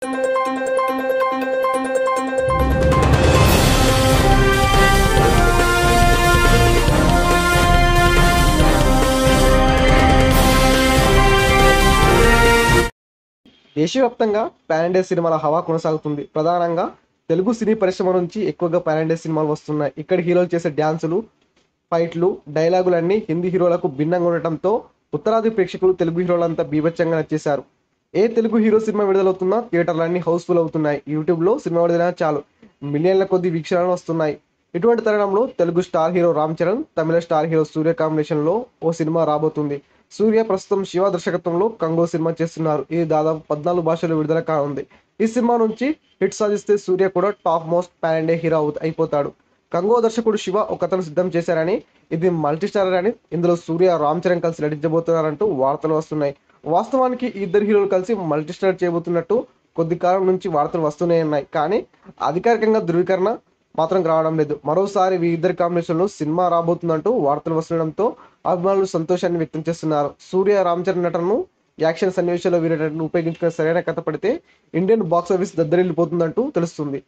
దేశవ్యాప్తంగా pan India సినిమాల హవా కొనసాగుతుంది. ప్రధానంగా తెలుగు సినీ పరిశ్రమ నుంచి ఎక్కువగా పాన్ ఇండియా సినిమాలు వస్తున్నాయి. ఇక్కడ హీరోలు చేసే డ్యాన్సులు, ఫైట్లు, డైలాగులన్నీ హిందీ హీరోలకు భిన్నంగా ఉండటంతో ఉత్తరాది ప్రేక్షకులు తెలుగు హీరోలంతా బీభత్సంగా నచ్చేశారు. ఏ తెలుగు హీరో సినిమా విడుదలవుతున్నా థియేటర్లన్నీ హౌస్ఫుల్ అవుతున్నాయి. యూట్యూబ్లో సినిమా విడుదలైనా చాలు మిలియన్ల కొద్ది వీక్షణలు వస్తున్నాయి. ఇటువంటి తరుణంలో తెలుగు స్టార్ హీరో రామ్ చరణ్, తమిళ స్టార్ హీరో సూర్య కాంబినేషన్లో ఓ సినిమా రాబోతుంది. సూర్య ప్రస్తుతం శివ దర్శకత్వంలో కంగో సినిమా చేస్తున్నారు. ఇది దాదాపు 14 భాషల్లో విడుదల కానుంది. ఈ సినిమా నుంచి హిట్ సాధిస్తే సూర్య కూడా top most pan India hero అయిపోతాడు. కంగో దర్శకుడు శివ ఒక కథను సిద్ధం చేశారని, ఇది మల్టీస్టారర్ అని, ఇందులో సూర్య, రామ్ చరణ్ కలిసి నటించబోతున్నారంటూ వార్తలు వస్తున్నాయి. వాస్తవానికి ఈ ఇద్దరు హీరోలు కలిసి మల్టీస్టార్ చేయబోతున్నట్టు కొద్ది కాలం నుంచి వార్తలు వస్తూనే ఉన్నాయి. కానీ అధికారికంగా ధృవీకరణ మాత్రం రావడం లేదు. మరోసారి ఈ ఇద్దరి కాంబినేషన్లో సినిమా రాబోతుందంటూ వార్తలు వస్తుండడంతో అభిమానులు సంతోషాన్ని వ్యక్తం చేస్తున్నారు. సూర్య, రామ్ చరణ్ నటనను యాక్షన్ సన్నివేశాల్లో వీరి నటనను ఉపయోగించుకునే సరైన కథ పడితే ఇండియన్ బాక్స్ ఆఫీస్ దద్దరిల్లిపోతుందంటూ తెలుస్తుంది.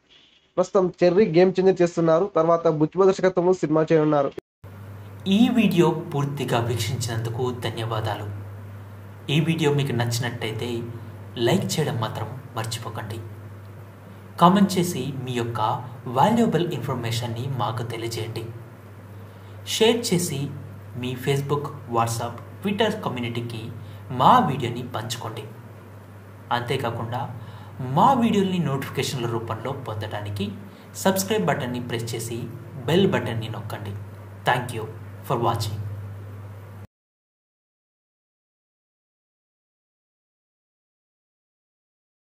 ప్రస్తుతం చెర్రీ గేమ్ చేంజర్ చేస్తున్నారు. తర్వాత బుచ్చిబా దర్శకత్వంలో సినిమా చేయనున్నారు. ఈ వీడియో పూర్తిగా వీక్షించినందుకు ధన్యవాదాలు. ఈ వీడియో మీకు నచ్చినట్టయితే లైక్ చేయడం మాత్రం మర్చిపోకండి. కామెంట్ చేసి మీ యొక్క వాల్యుబుల్ ఇన్ఫర్మేషన్ని మాకు తెలియజేయండి. షేర్ చేసి మీ ఫేస్బుక్, వాట్సాప్, ట్విట్టర్ కమ్యూనిటీకి మా వీడియోని పంచుకోండి. అంతేకాకుండా మా వీడియోని నోటిఫికేషన్ల రూపంలో పొందడానికి సబ్స్క్రైబ్ బటన్ని ప్రెస్ చేసి బెల్ బటన్ని నొక్కండి. Thank you for watching.